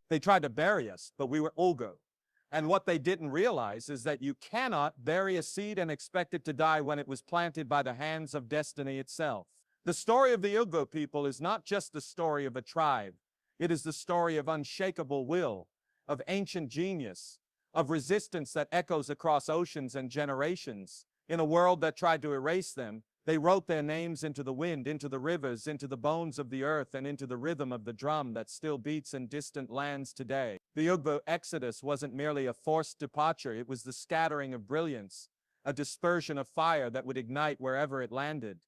They tried to bury us, but we were Ogo. And what they didn't realize is that you cannot bury a seed and expect it to die when it was planted by the hands of destiny itself. The story of the Igbo people is not just the story of a tribe. It is the story of unshakable will, of ancient genius, of resistance that echoes across oceans and generations. In a world that tried to erase them, they wrote their names into the wind, into the rivers, into the bones of the earth, and into the rhythm of the drum that still beats in distant lands today. The Igbo exodus wasn't merely a forced departure, it was the scattering of brilliance, a dispersion of fire that would ignite wherever it landed.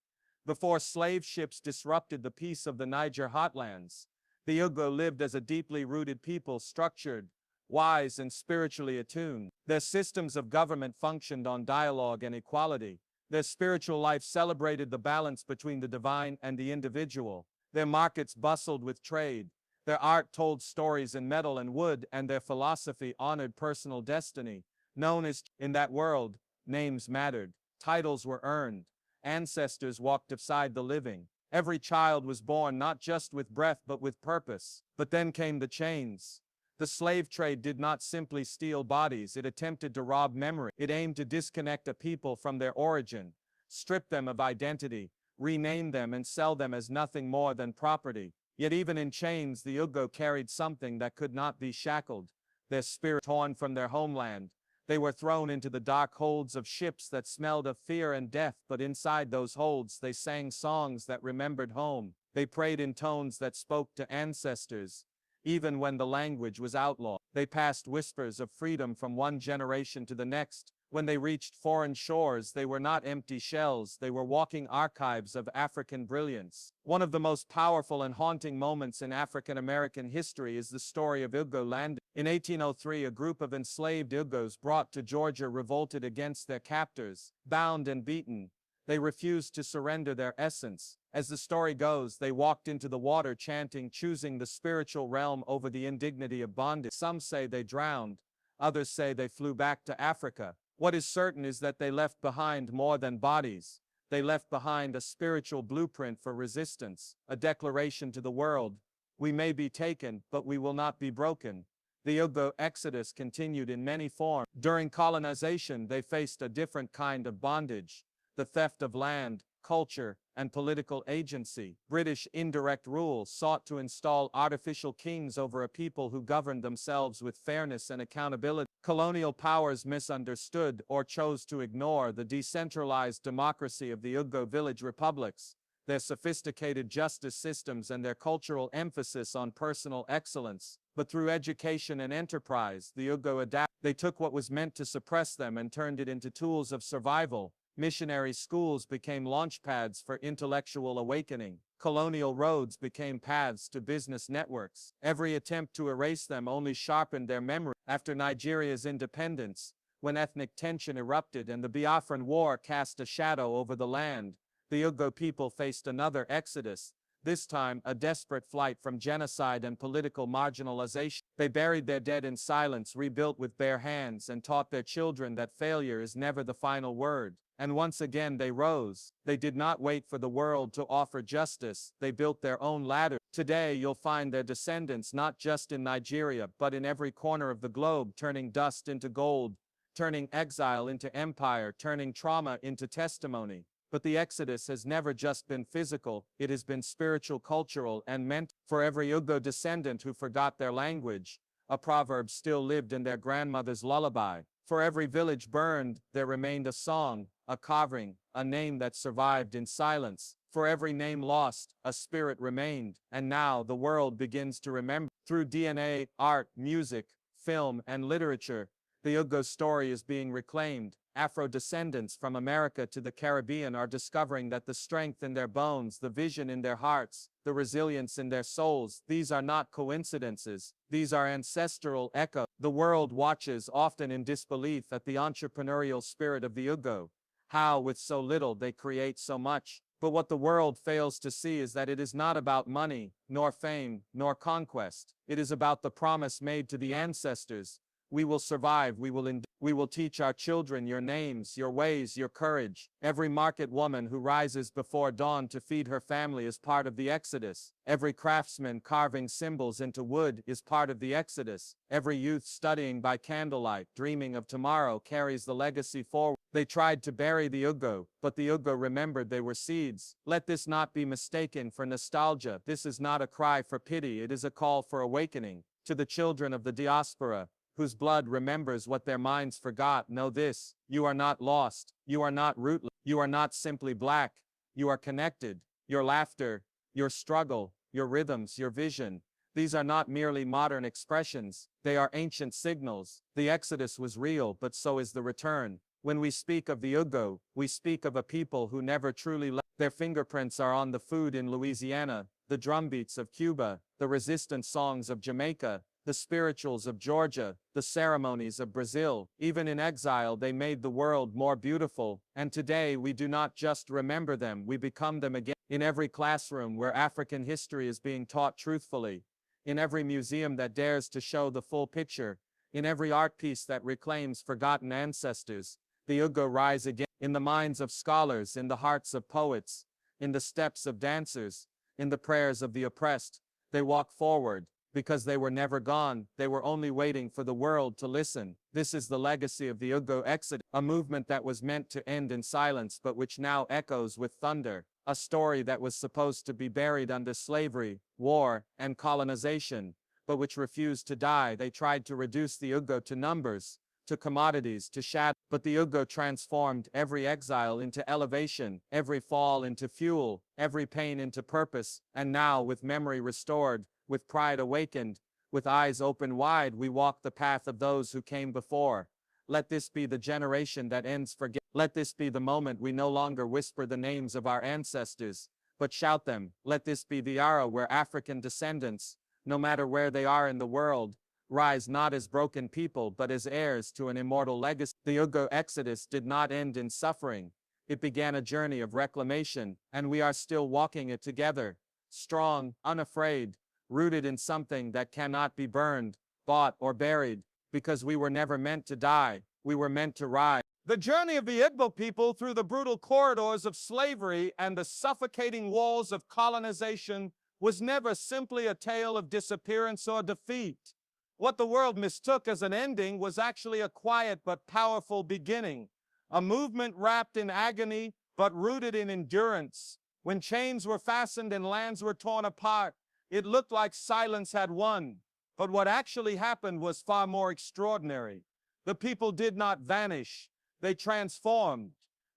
Before slave ships disrupted the peace of the Niger hotlands, the Igbo lived as a deeply rooted people, structured, wise, and spiritually attuned. Their systems of government functioned on dialogue and equality. Their spiritual life celebrated the balance between the divine and the individual. Their markets bustled with trade. Their art told stories in metal and wood, and their philosophy honored personal destiny. Known as in that world, names mattered. Titles were earned. Ancestors walked beside the living. Every child was born not just with breath but with purpose. But then came the chains. The slave trade did not simply steal bodies, it attempted to rob memory. It aimed to disconnect a people from their origin, strip them of identity, rename them and sell them as nothing more than property. Yet even in chains, the Igbo carried something that could not be shackled. Their spirit torn from their homeland. They were thrown into the dark holds of ships that smelled of fear and death, but inside those holds they sang songs that remembered home. They prayed in tones that spoke to ancestors. Even when the language was outlawed, they passed whispers of freedom from one generation to the next. When they reached foreign shores, they were not empty shells, they were walking archives of African brilliance. One of the most powerful and haunting moments in African American history is the story of Igbo landing. In 1803, a group of enslaved Igbos brought to Georgia revolted against their captors. Bound and beaten, they refused to surrender their essence. As the story goes, they walked into the water chanting, choosing the spiritual realm over the indignity of bondage. Some say they drowned, others say they flew back to Africa. What is certain is that they left behind more than bodies. They left behind a spiritual blueprint for resistance, a declaration to the world. We may be taken, but we will not be broken. The Igbo exodus continued in many forms. During colonization, they faced a different kind of bondage, the theft of land, culture, and political agency. British indirect rule sought to install artificial kings over a people who governed themselves with fairness and accountability. Colonial powers misunderstood or chose to ignore the decentralized democracy of the Igbo village republics, their sophisticated justice systems, and their cultural emphasis on personal excellence. But through education and enterprise, the Igbo adapted. They took what was meant to suppress them and turned it into tools of survival. Missionary schools became launchpads for intellectual awakening. Colonial roads became paths to business networks. Every attempt to erase them only sharpened their memory. After Nigeria's independence, when ethnic tension erupted and the Biafran War cast a shadow over the land, the Igbo people faced another exodus, this time a desperate flight from genocide and political marginalization. They buried their dead in silence, rebuilt with bare hands, and taught their children that failure is never the final word. And once again they rose. They did not wait for the world to offer justice, they built their own ladder. Today you'll find their descendants not just in Nigeria but in every corner of the globe, turning dust into gold, turning exile into empire, turning trauma into testimony. But the exodus has never just been physical, it has been spiritual, cultural, and mental. For every Igbo descendant who forgot their language, a proverb still lived in their grandmother's lullaby. For every village burned, there remained a song, a carving, a name that survived in silence. For every name lost, a spirit remained. And now the world begins to remember. Through DNA, art, music, film, and literature, the Igbo story is being reclaimed. Afro-descendants from America to the Caribbean are discovering that the strength in their bones, the vision in their hearts, the resilience in their souls, these are not coincidences, these are ancestral echoes. The world watches, often in disbelief, at the entrepreneurial spirit of the Igbo. How, with so little, they create so much. But what the world fails to see is that it is not about money, nor fame, nor conquest. It is about the promise made to the ancestors, We will survive. We will teach our children your names, your ways, your courage. Every market woman who rises before dawn to feed her family is part of the Exodus. Every craftsman carving symbols into wood is part of the Exodus. Every youth studying by candlelight, dreaming of tomorrow, carries the legacy forward. They tried to bury the Igbo, but the Igbo remembered they were seeds. Let this not be mistaken for nostalgia. This is not a cry for pity. It is a call for awakening. To the children of the Diaspora, whose blood remembers what their minds forgot, know this: you are not lost, you are not rootless, you are not simply black, you are connected. Your laughter, your struggle, your rhythms, your vision, these are not merely modern expressions, they are ancient signals. The Exodus was real, but so is the return. When we speak of the Igbo, we speak of a people who never truly left. Their fingerprints are on the food in Louisiana, the drumbeats of Cuba, the resistance songs of Jamaica, the spirituals of Georgia, the ceremonies of Brazil. Even in exile, they made the world more beautiful, and today we do not just remember them, we become them again. In every classroom where African history is being taught truthfully, in every museum that dares to show the full picture, in every art piece that reclaims forgotten ancestors, the Igbo rise again. In the minds of scholars, in the hearts of poets, in the steps of dancers, in the prayers of the oppressed, they walk forward. Because they were never gone, they were only waiting for the world to listen. This is the legacy of the Igbo Exodus, a movement that was meant to end in silence but which now echoes with thunder, a story that was supposed to be buried under slavery, war, and colonization, but which refused to die. They tried to reduce the Igbo to numbers, to commodities, to shadow, but the Igbo transformed every exile into elevation, every fall into fuel, every pain into purpose, and now, with memory restored, with pride awakened, with eyes open wide, we walk the path of those who came before. Let this be the generation that ends forget. Let this be the moment we no longer whisper the names of our ancestors, but shout them. Let this be the era where African descendants, no matter where they are in the world, rise not as broken people but as heirs to an immortal legacy. The Igbo Exodus did not end in suffering. It began a journey of reclamation, and we are still walking it together, strong, unafraid, rooted in something that cannot be burned, bought, or buried, because we were never meant to die, we were meant to rise. The journey of the Igbo people through the brutal corridors of slavery and the suffocating walls of colonization was never simply a tale of disappearance or defeat. What the world mistook as an ending was actually a quiet but powerful beginning, a movement wrapped in agony but rooted in endurance. When chains were fastened and lands were torn apart, it looked like silence had won, but what actually happened was far more extraordinary. The people did not vanish, they transformed.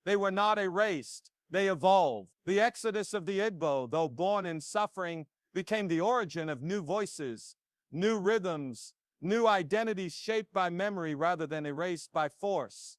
They were not erased, they evolved. The exodus of the Igbo, though born in suffering, became the origin of new voices, new rhythms, new identities shaped by memory rather than erased by force.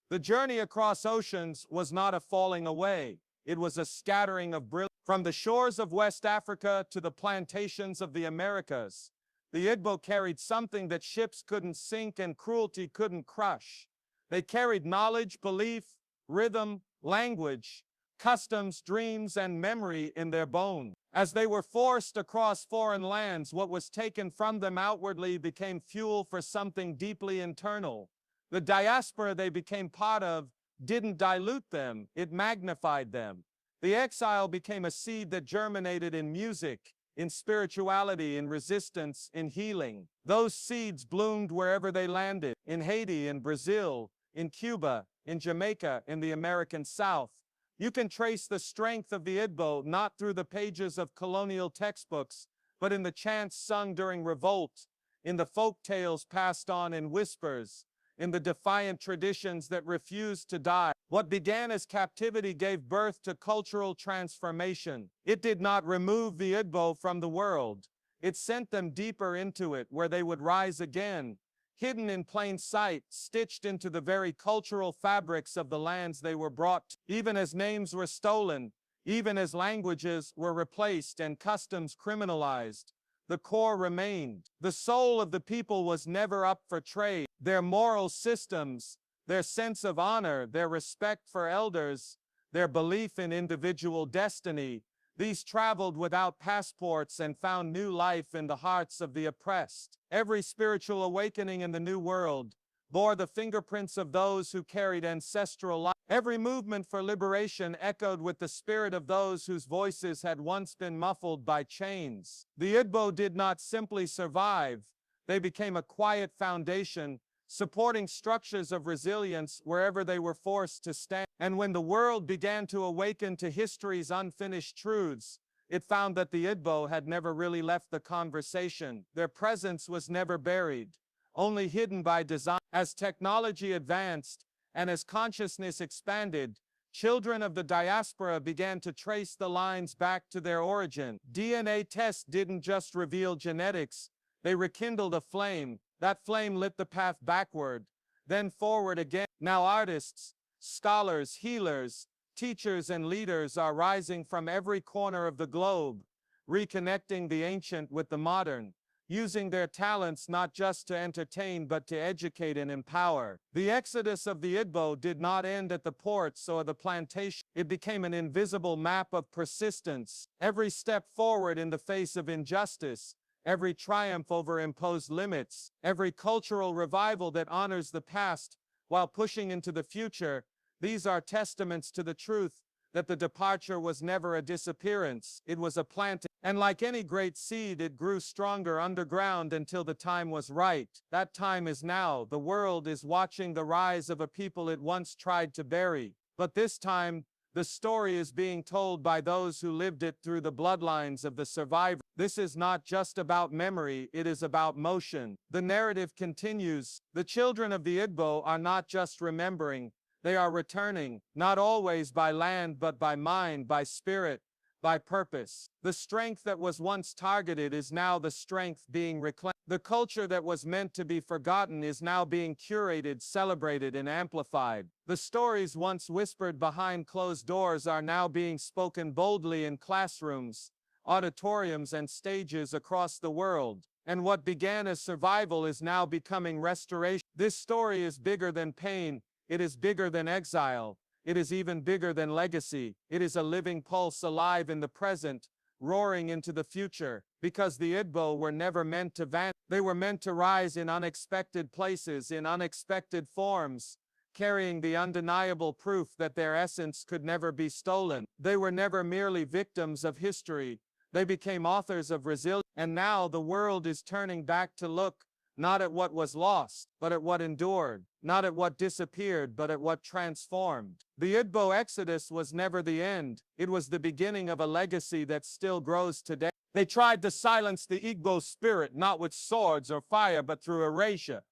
The journey across oceans was not a falling away, it was a scattering of brilliance. From the shores of West Africa to the plantations of the Americas, the Igbo carried something that ships couldn't sink and cruelty couldn't crush. They carried knowledge, belief, rhythm, language, customs, dreams, and memory in their bones. As they were forced across foreign lands, what was taken from them outwardly became fuel for something deeply internal. The diaspora they became part of didn't dilute them, it magnified them. The exile became a seed that germinated in music, in spirituality, in resistance, in healing. Those seeds bloomed wherever they landed, in Haiti, in Brazil, in Cuba, in Jamaica, in the American South. You can trace the strength of the Igbo not through the pages of colonial textbooks, but in the chants sung during revolt, in the folk tales passed on in whispers, in the defiant traditions that refused to die. What began as captivity gave birth to cultural transformation. It did not remove the Igbo from the world. It sent them deeper into it, where they would rise again, hidden in plain sight, stitched into the very cultural fabrics of the lands they were brought to. Even as names were stolen, even as languages were replaced and customs criminalized, the core remained. The soul of the people was never up for trade. Their moral systems, their sense of honor, their respect for elders, their belief in individual destiny, These traveled without passports and found new life in the hearts of the oppressed. Every spiritual awakening in the New World bore the fingerprints of those who carried ancestral life. Every movement for liberation echoed with the spirit of those whose voices had once been muffled by chains. The Igbo did not simply survive, they became a quiet foundation, supporting structures of resilience wherever they were forced to stand. And when the world began to awaken to history's unfinished truths, it found that the Igbo had never really left the conversation. Their presence was never buried, only hidden by design. As technology advanced and as consciousness expanded, children of the diaspora began to trace the lines back to their origin. DNA tests didn't just reveal genetics, they rekindled a flame. That flame lit the path backward, then forward again. Now artists, scholars, healers, teachers, and leaders are rising from every corner of the globe, reconnecting the ancient with the modern, using their talents not just to entertain but to educate and empower. The exodus of the Igbo did not end at the ports or the plantation. It became an invisible map of persistence. Every step forward in the face of injustice, every triumph over imposed limits, every cultural revival that honors the past while pushing into the future, these are testaments to the truth that the departure was never a disappearance, it was a planting. And like any great seed, it grew stronger underground until the time was right. That time is now. The world is watching the rise of a people it once tried to bury. But this time, the story is being told by those who lived it through the bloodlines of the survivors. This is not just about memory, it is about motion. The narrative continues. The children of the Igbo are not just remembering, they are returning, not always by land but by mind, by spirit, by purpose. The strength that was once targeted is now the strength being reclaimed. The culture that was meant to be forgotten is now being curated, celebrated, and amplified. The stories once whispered behind closed doors are now being spoken boldly in classrooms, auditoriums, and stages across the world. And what began as survival is now becoming restoration. This story is bigger than pain. It is bigger than exile. It is even bigger than legacy. It is a living pulse alive in the present, roaring into the future. Because the Igbo were never meant to vanish. They were meant to rise in unexpected places, in unexpected forms, carrying the undeniable proof that their essence could never be stolen. They were never merely victims of history. They became authors of resilience. And now the world is turning back to look, not at what was lost, but at what endured, not at what disappeared, but at what transformed. The Igbo exodus was never the end. It was the beginning of a legacy that still grows today. They tried to silence the Igbo spirit, not with swords or fire, but through erasure,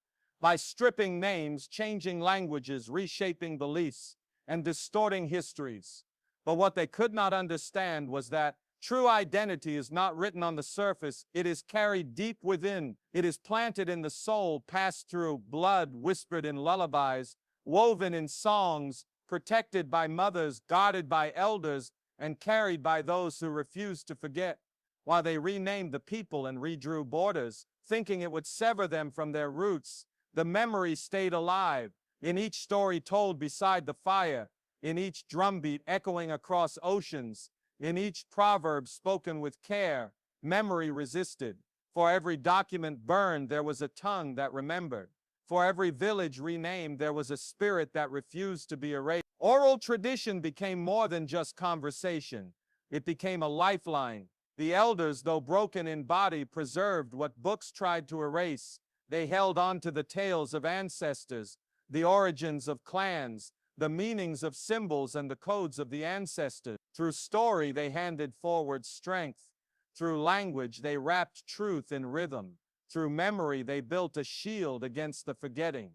by stripping names, changing languages, reshaping beliefs, and distorting histories. But what they could not understand was that true identity is not written on the surface, it is carried deep within. It is planted in the soul, passed through blood, whispered in lullabies, woven in songs, protected by mothers, guarded by elders, and carried by those who refused to forget. While they renamed the people and redrew borders, thinking it would sever them from their roots, the memory stayed alive, in each story told beside the fire, in each drumbeat echoing across oceans, in each proverb spoken with care. Memory resisted. For every document burned, there was a tongue that remembered. For every village renamed, there was a spirit that refused to be erased. Oral tradition became more than just conversation. It became a lifeline. The elders, though broken in body, preserved what books tried to erase. They held on to the tales of ancestors, the origins of clans, the meanings of symbols, and the codes of the ancestors. Through story, they handed forward strength. Through language, they wrapped truth in rhythm. Through memory, they built a shield against the forgetting.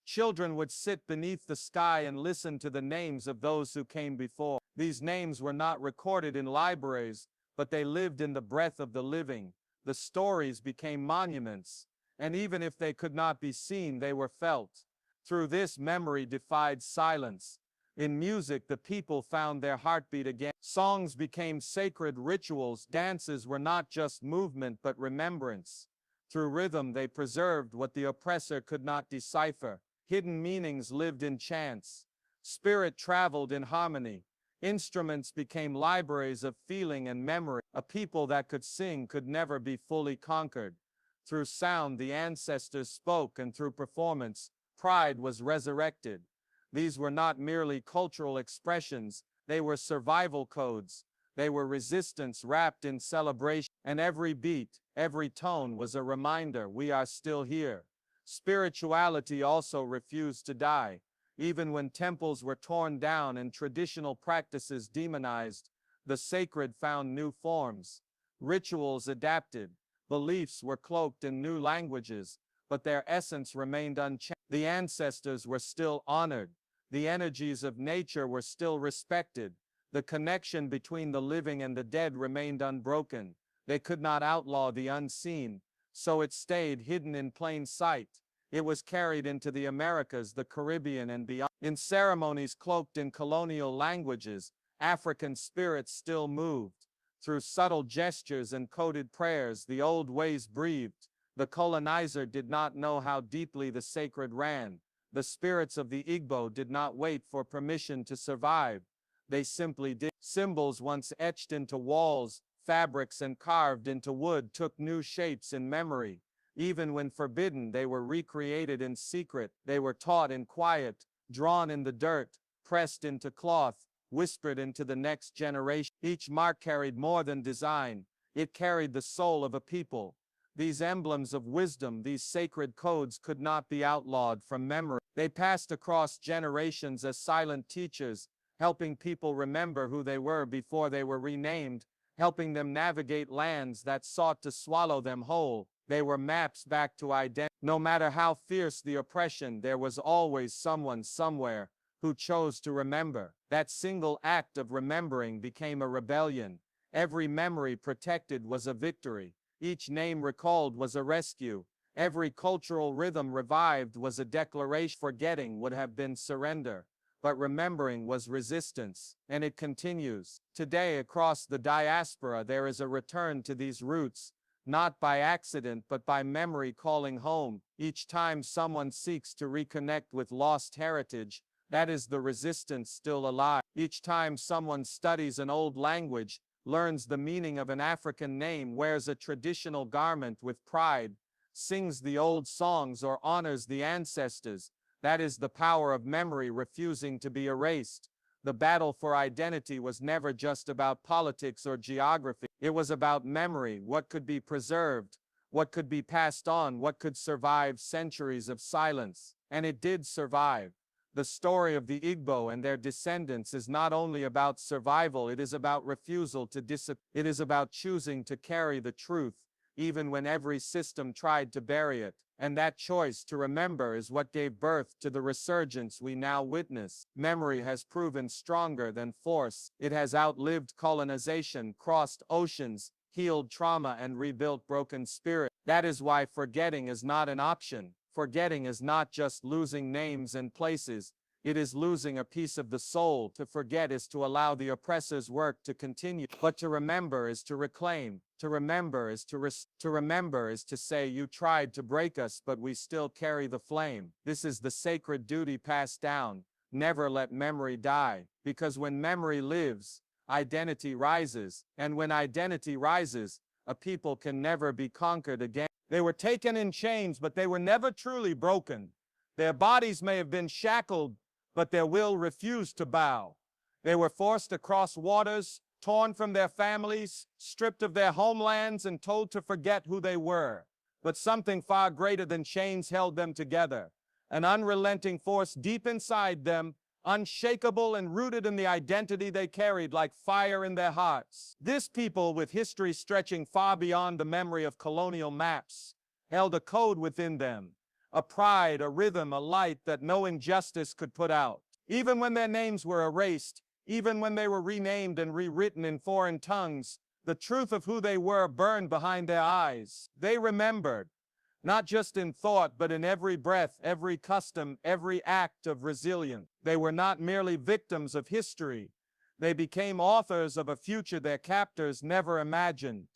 Children would sit beneath the sky and listen to the names of those who came before. These names were not recorded in libraries, but they lived in the breath of the living. The stories became monuments, and even if they could not be seen, they were felt. Through this, memory defied silence. In music, the people found their heartbeat again. Songs became sacred rituals. Dances were not just movement, but remembrance. Through rhythm, they preserved what the oppressor could not decipher. Hidden meanings lived in chants. Spirit traveled in harmony. Instruments became libraries of feeling and memory. A people that could sing could never be fully conquered. Through sound, the ancestors spoke, and through performance, pride was resurrected. These were not merely cultural expressions, they were survival codes. They were resistance wrapped in celebration, and every beat, every tone was a reminder we are still here. Spirituality also refused to die. Even when temples were torn down and traditional practices demonized, the sacred found new forms. Rituals adapted, beliefs were cloaked in new languages, but their essence remained unchanged. The ancestors were still honored. The energies of nature were still respected. The connection between the living and the dead remained unbroken. They could not outlaw the unseen, so it stayed hidden in plain sight. It was carried into the Americas, the Caribbean, and beyond. In ceremonies cloaked in colonial languages, African spirits still moved. Through subtle gestures and coded prayers, the old ways breathed. The colonizer did not know how deeply the sacred ran. The spirits of the Igbo did not wait for permission to survive. They simply did. Symbols once etched into walls, fabrics, and carved into wood took new shapes in memory. Even when forbidden, they were recreated in secret. They were taught in quiet, drawn in the dirt, pressed into cloth, whispered into the next generation. Each mark carried more than design. It carried the soul of a people. These emblems of wisdom, these sacred codes, could not be outlawed from memory. They passed across generations as silent teachers, helping people remember who they were before they were renamed, helping them navigate lands that sought to swallow them whole. They were maps back to identity. No matter how fierce the oppression, there was always someone somewhere who chose to remember. That single act of remembering became a rebellion. Every memory protected was a victory. Each name recalled was a rescue. Every cultural rhythm revived was a declaration. Forgetting would have been surrender, but remembering was resistance, and it continues. Today, across the diaspora, there is a return to these roots, not by accident but by memory calling home. Each time someone seeks to reconnect with lost heritage, that is the resistance still alive. Each time someone studies an old language, learns the meaning of an African name, wears a traditional garment with pride, sings the old songs, or honors the ancestors, that is the power of memory refusing to be erased. The battle for identity was never just about politics or geography. It was about memory, what could be preserved, what could be passed on, what could survive centuries of silence. And it did survive. The story of the Igbo and their descendants is not only about survival, it is about refusal to disappear. It is about choosing to carry the truth, even when every system tried to bury it. And that choice to remember is what gave birth to the resurgence we now witness. Memory has proven stronger than force. It has outlived colonization, crossed oceans, healed trauma, and rebuilt broken spirit. That is why forgetting is not an option. Forgetting is not just losing names and places. It is losing a piece of the soul. To forget is to allow the oppressor's work to continue. But to remember is to reclaim. To remember is to remember is to say, you tried to break us, but we still carry the flame. This is the sacred duty passed down. Never let memory die. Because when memory lives, identity rises. And when identity rises, a people can never be conquered again. They were taken in chains, but they were never truly broken. Their bodies may have been shackled, but their will refused to bow. They were forced to cross waters, torn from their families, stripped of their homelands, and told to forget who they were. But something far greater than chains held them together. An unrelenting force deep inside them, unshakable and rooted in the identity they carried like fire in their hearts. This people, with history stretching far beyond the memory of colonial maps, held a code within them, a pride, a rhythm, a light that no injustice could put out. Even when their names were erased, even when they were renamed and rewritten in foreign tongues, the truth of who they were burned behind their eyes. They remembered, not just in thought, but in every breath, every custom, every act of resilience. They were not merely victims of history. They became authors of a future their captors never imagined.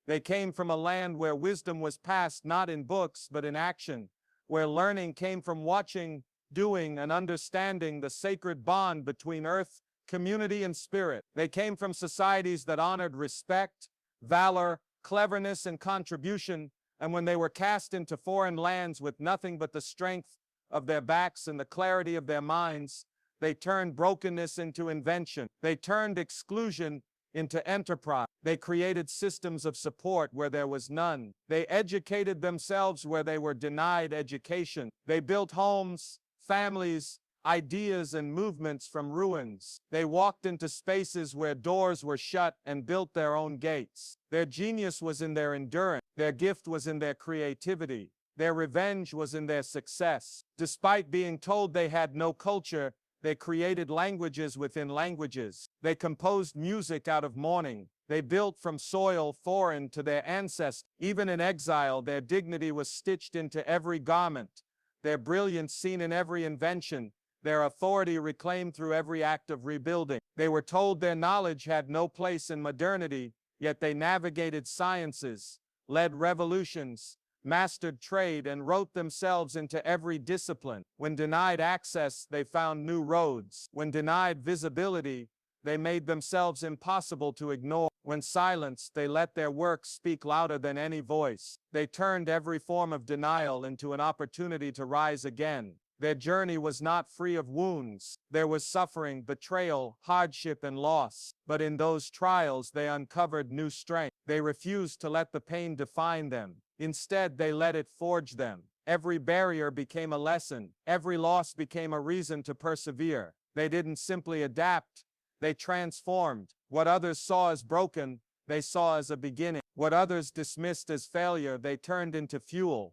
They came from a land where wisdom was passed not in books, but in action, where learning came from watching, doing, and understanding the sacred bond between earth, community, and spirit. They came from societies that honored respect, valor, cleverness, and contribution, and when they were cast into foreign lands with nothing but the strength of their backs and the clarity of their minds, they turned brokenness into invention. They turned exclusion into enterprise. They created systems of support where there was none. They educated themselves where they were denied education. They built homes, families, ideas, and movements from ruins. They walked into spaces where doors were shut and built their own gates. Their genius was in their endurance. Their gift was in their creativity. Their revenge was in their success. Despite being told they had no culture, they created languages within languages. They composed music out of mourning. They built from soil foreign to their ancestors. Even in exile, their dignity was stitched into every garment, their brilliance seen in every invention, their authority reclaimed through every act of rebuilding. They were told their knowledge had no place in modernity, yet they navigated sciences, led revolutions, mastered trade, and wrote themselves into every discipline. When denied access, they found new roads. When denied visibility, they made themselves impossible to ignore. When silenced, they let their work speak louder than any voice. They turned every form of denial into an opportunity to rise again. Their journey was not free of wounds. There was suffering, betrayal, hardship, and loss. But in those trials, they uncovered new strength. They refused to let the pain define them. Instead, they let it forge them. Every barrier became a lesson. Every loss became a reason to persevere. They didn't simply adapt. They transformed. What others saw as broken, they saw as a beginning. What others dismissed as failure, they turned into fuel.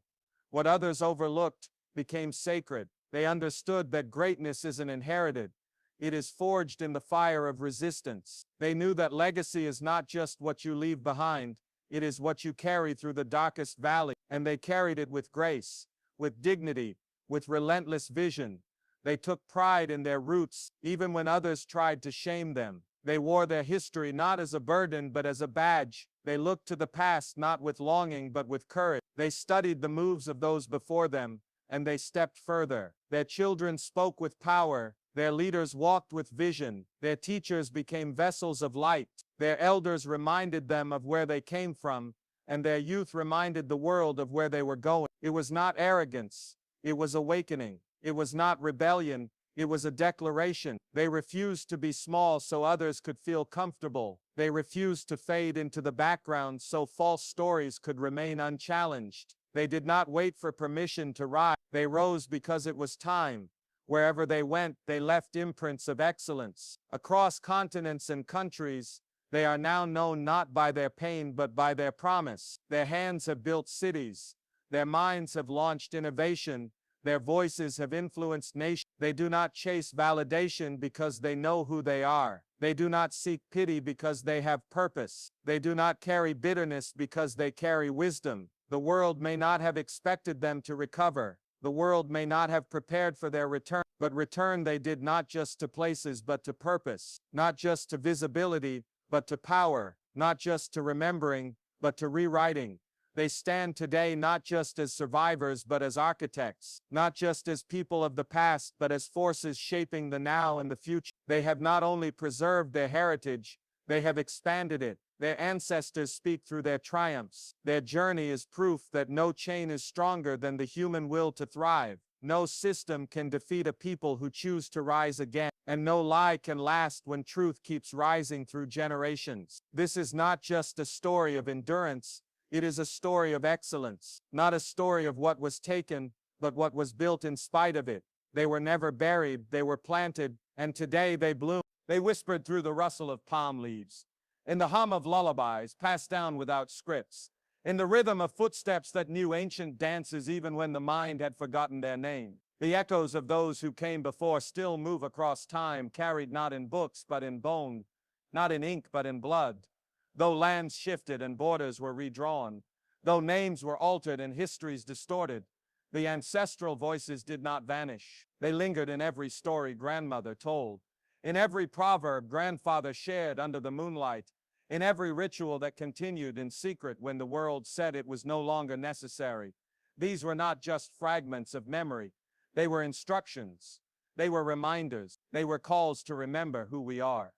What others overlooked became sacred. They understood that greatness isn't inherited. It is forged in the fire of resistance. They knew that legacy is not just what you leave behind. It is what you carry through the darkest valley. And they carried it with grace, with dignity, with relentless vision. They took pride in their roots, even when others tried to shame them. They wore their history not as a burden, but as a badge. They looked to the past not with longing, but with courage. They studied the moves of those before them, and they stepped further. Their children spoke with power. Their leaders walked with vision. Their teachers became vessels of light. Their elders reminded them of where they came from, and their youth reminded the world of where they were going. It was not arrogance. It was awakening. It was not rebellion. It was a declaration. They refused to be small so others could feel comfortable. They refused to fade into the background so false stories could remain unchallenged. They did not wait for permission to rise. They rose because it was time. Wherever they went, they left imprints of excellence. Across continents and countries, they are now known not by their pain but by their promise. Their hands have built cities. Their minds have launched innovation. Their voices have influenced nations. They do not chase validation because they know who they are. They do not seek pity because they have purpose. They do not carry bitterness because they carry wisdom. The world may not have expected them to recover. The world may not have prepared for their return, but return they did, not just to places but to purpose, not just to visibility but to power, not just to remembering but to rewriting. They stand today not just as survivors but as architects, not just as people of the past but as forces shaping the now and the future. They have not only preserved their heritage, they have expanded it. Their ancestors speak through their triumphs. Their journey is proof that no chain is stronger than the human will to thrive. No system can defeat a people who choose to rise again, and no lie can last when truth keeps rising through generations. This is not just a story of endurance. It is a story of excellence, not a story of what was taken, but what was built in spite of it. They were never buried, they were planted, and today they bloom. They whispered through the rustle of palm leaves, in the hum of lullabies passed down without scripts, in the rhythm of footsteps that knew ancient dances even when the mind had forgotten their name. The echoes of those who came before still move across time, carried not in books but in bone, not in ink but in blood. Though lands shifted and borders were redrawn, though names were altered and histories distorted, the ancestral voices did not vanish. They lingered in every story grandmother told, in every proverb grandfather shared under the moonlight, in every ritual that continued in secret when the world said it was no longer necessary. These were not just fragments of memory. They were instructions. They were reminders. They were calls to remember who we are.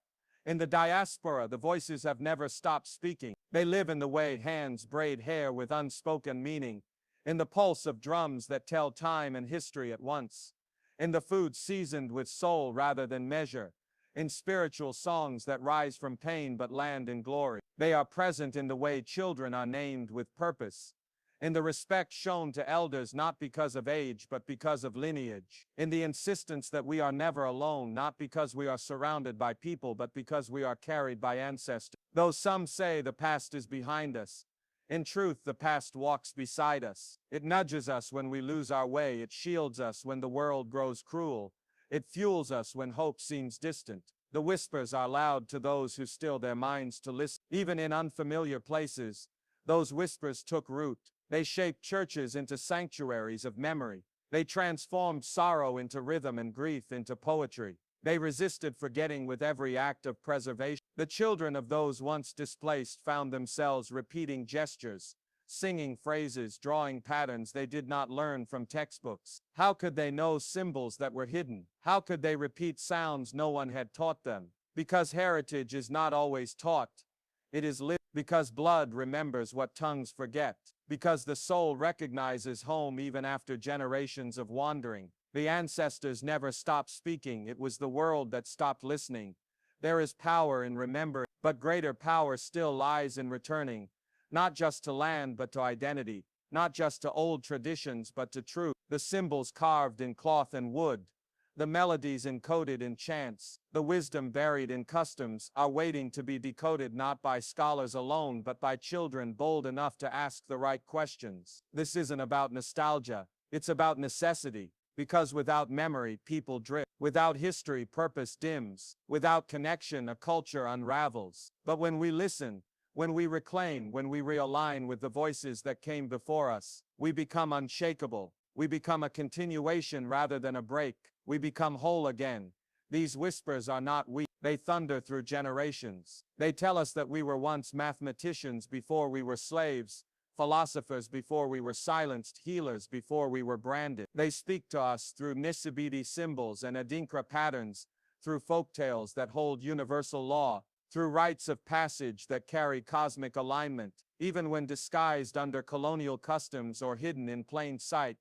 In the diaspora, the voices have never stopped speaking. They live in the way hands braid hair with unspoken meaning, in the pulse of drums that tell time and history at once, in the food seasoned with soul rather than measure, in spiritual songs that rise from pain but land in glory. They are present in the way children are named with purpose, in the respect shown to elders not because of age but because of lineage, in the insistence that we are never alone not because we are surrounded by people but because we are carried by ancestors. Though some say the past is behind us, in truth the past walks beside us. It nudges us when we lose our way, it shields us when the world grows cruel, it fuels us when hope seems distant. The whispers are loud to those who still their minds to listen. Even in unfamiliar places, those whispers took root. They shaped churches into sanctuaries of memory. They transformed sorrow into rhythm and grief into poetry. They resisted forgetting with every act of preservation. The children of those once displaced found themselves repeating gestures, singing phrases, drawing patterns they did not learn from textbooks. How could they know symbols that were hidden? How could they repeat sounds no one had taught them? Because heritage is not always taught. It is lived. Because blood remembers what tongues forget. Because the soul recognizes home even after generations of wandering. The ancestors never stopped speaking, it was the world that stopped listening. There is power in remembering, but greater power still lies in returning, not just to land but to identity, not just to old traditions but to truth. The symbols carved in cloth and wood, the melodies encoded in chants, the wisdom buried in customs are waiting to be decoded not by scholars alone but by children bold enough to ask the right questions. This isn't about nostalgia, it's about necessity, because without memory people drift, without history purpose dims, without connection a culture unravels. But when we listen, when we reclaim, when we realign with the voices that came before us, we become unshakable. We become a continuation rather than a break. We become whole again. These whispers are not weak. They thunder through generations. They tell us that we were once mathematicians before we were slaves, philosophers before we were silenced, healers before we were branded. They speak to us through Nisibiti symbols and Adinkra patterns, through folktales that hold universal law, through rites of passage that carry cosmic alignment. Even when disguised under colonial customs or hidden in plain sight,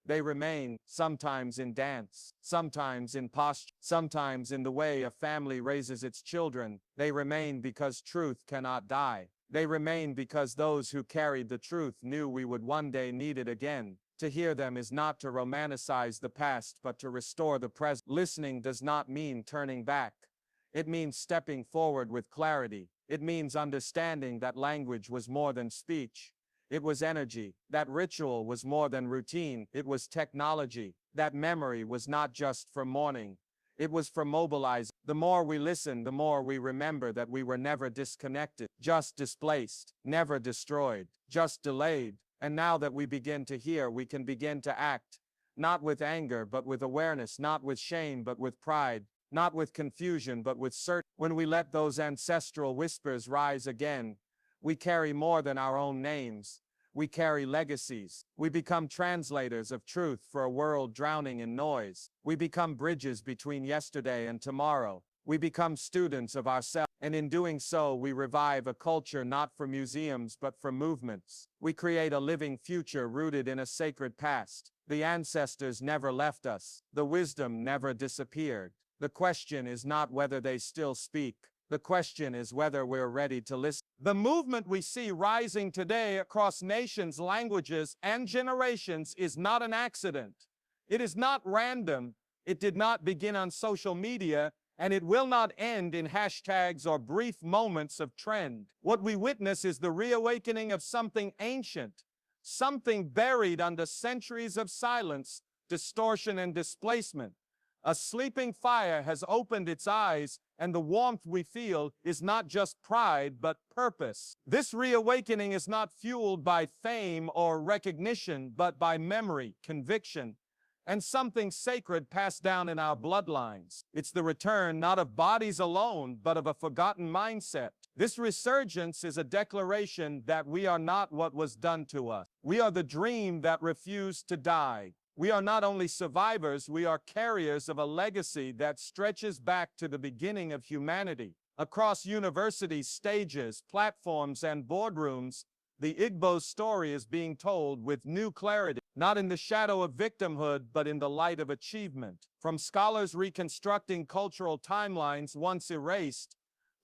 they remain, sometimes in dance, sometimes in posture, sometimes in the way a family raises its children. They remain because truth cannot die. They remain because those who carried the truth knew we would one day need it again. To hear them is not to romanticize the past but to restore the present. Listening does not mean turning back. It means stepping forward with clarity. It means understanding that language was more than speech. It was energy. That ritual was more than routine. It was technology. That memory was not just for mourning. It was for mobilizing. The more we listen, the more we remember that we were never disconnected, just displaced, never destroyed, just delayed. And now that we begin to hear, we can begin to act, not with anger, but with awareness, not with shame, but with pride, not with confusion, but with certainty. When we let those ancestral whispers rise again, we carry more than our own names. We carry legacies. We become translators of truth for a world drowning in noise. We become bridges between yesterday and tomorrow. We become students of ourselves. And in doing so, we revive a culture not for museums but for movements. We create a living future rooted in a sacred past. The ancestors never left us. The wisdom never disappeared. The question is not whether they still speak. The question is whether we're ready to listen. The movement we see rising today across nations, languages, and generations is not an accident. It is not random. It did not begin on social media, and it will not end in hashtags or brief moments of trend. What we witness is the reawakening of something ancient, something buried under centuries of silence, distortion, and displacement. A sleeping fire has opened its eyes, and the warmth we feel is not just pride, but purpose. This reawakening is not fueled by fame or recognition, but by memory, conviction, and something sacred passed down in our bloodlines. It's the return not of bodies alone, but of a forgotten mindset. This resurgence is a declaration that we are not what was done to us. We are the dream that refused to die. We are not only survivors, we are carriers of a legacy that stretches back to the beginning of humanity. Across universities, stages, platforms, and boardrooms, the Igbo story is being told with new clarity, not in the shadow of victimhood, but in the light of achievement. From scholars reconstructing cultural timelines once erased,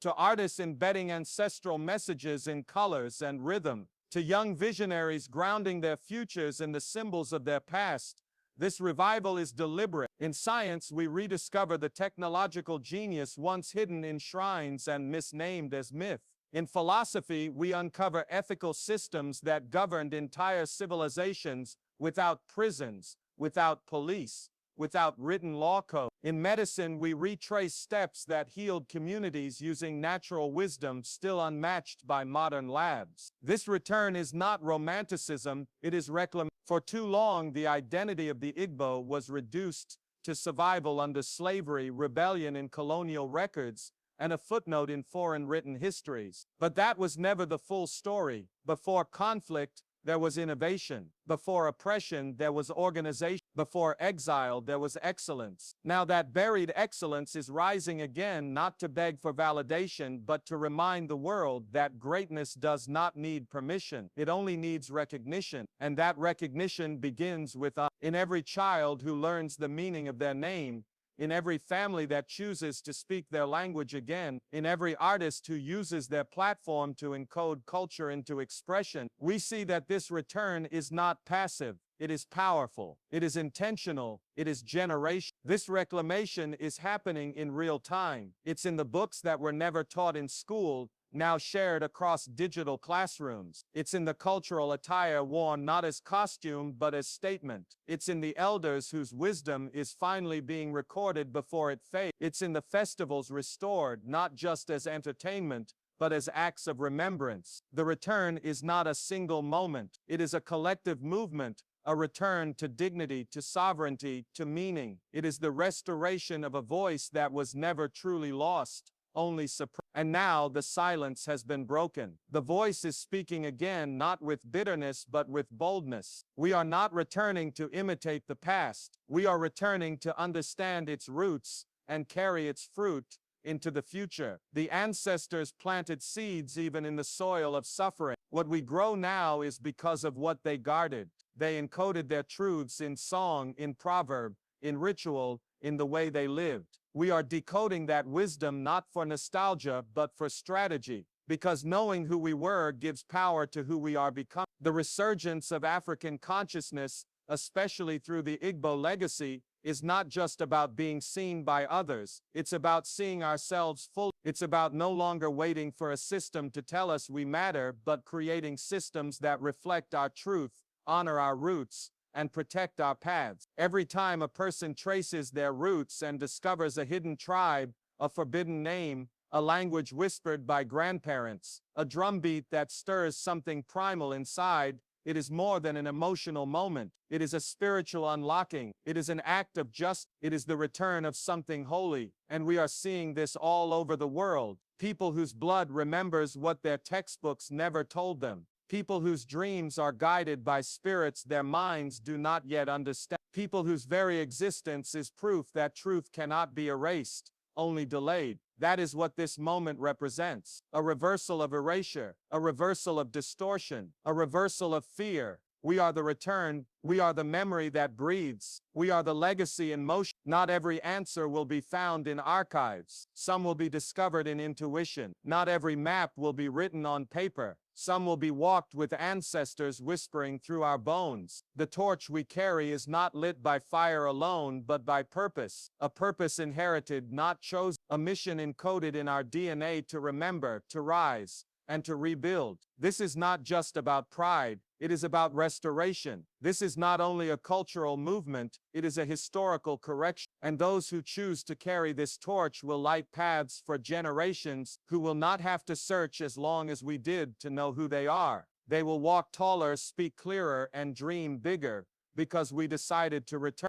to artists embedding ancestral messages in colors and rhythm, to young visionaries grounding their futures in the symbols of their past, this revival is deliberate. In science, we rediscover the technological genius once hidden in shrines and misnamed as myth. In philosophy, we uncover ethical systems that governed entire civilizations without prisons, without police, without written law code. In medicine, we retrace steps that healed communities using natural wisdom still unmatched by modern labs. This return is not romanticism, it is reclamation. For too long, the identity of the Igbo was reduced to survival under slavery, rebellion in colonial records, and a footnote in foreign written histories. But that was never the full story. Before conflict, there was innovation. Before oppression, there was organization. Before exile, there was excellence. Now that buried excellence is rising again, not to beg for validation, but to remind the world that greatness does not need permission. It only needs recognition. And that recognition begins with us. In every child who learns the meaning of their name, in every family that chooses to speak their language again, in every artist who uses their platform to encode culture into expression, we see that this return is not passive. It is powerful. It is intentional. It is generational. This reclamation is happening in real time. It's in the books that were never taught in school, now shared across digital classrooms. It's in the cultural attire worn not as costume but as statement. It's in the elders whose wisdom is finally being recorded before it fades. It's in the festivals restored not just as entertainment, but as acts of remembrance. The return is not a single moment. It is a collective movement, a return to dignity, to sovereignty, to meaning. It is the restoration of a voice that was never truly lost, only suppressed. And now the silence has been broken. The voice is speaking again, not with bitterness but with boldness. We are not returning to imitate the past. We are returning to understand its roots and carry its fruit into the future. The ancestors planted seeds even in the soil of suffering. What we grow now is because of what they guarded. They encoded their truths in song, in proverb, in ritual, in the way they lived. We are decoding that wisdom not for nostalgia but for strategy, because knowing who we were gives power to who we are becoming. The resurgence of African consciousness, especially through the Igbo legacy, is not just about being seen by others. It's about seeing ourselves fully. It's about no longer waiting for a system to tell us we matter, but creating systems that reflect our truth, honor our roots, and protect our paths. Every time a person traces their roots and discovers a hidden tribe, a forbidden name, a language whispered by grandparents, a drumbeat that stirs something primal inside, it is more than an emotional moment. It is a spiritual unlocking. It is an act of justice. It is the return of something holy. And we are seeing this all over the world. People whose blood remembers what their textbooks never told them. People whose dreams are guided by spirits their minds do not yet understand. People whose very existence is proof that truth cannot be erased, only delayed. That is what this moment represents. A reversal of erasure, a reversal of distortion, a reversal of fear. We are the return. We are the memory that breathes. We are the legacy in motion. Not every answer will be found in archives. Some will be discovered in intuition. Not every map will be written on paper. Some will be walked with ancestors whispering through our bones. The torch we carry is not lit by fire alone, but by purpose. A purpose inherited, not chosen. A mission encoded in our DNA to remember, to rise, and to rebuild. This is not just about pride. It is about restoration. This is not only a cultural movement, it is a historical correction. And those who choose to carry this torch will light paths for generations who will not have to search as long as we did to know who they are. They will walk taller, speak clearer, and dream bigger, because we decided to return.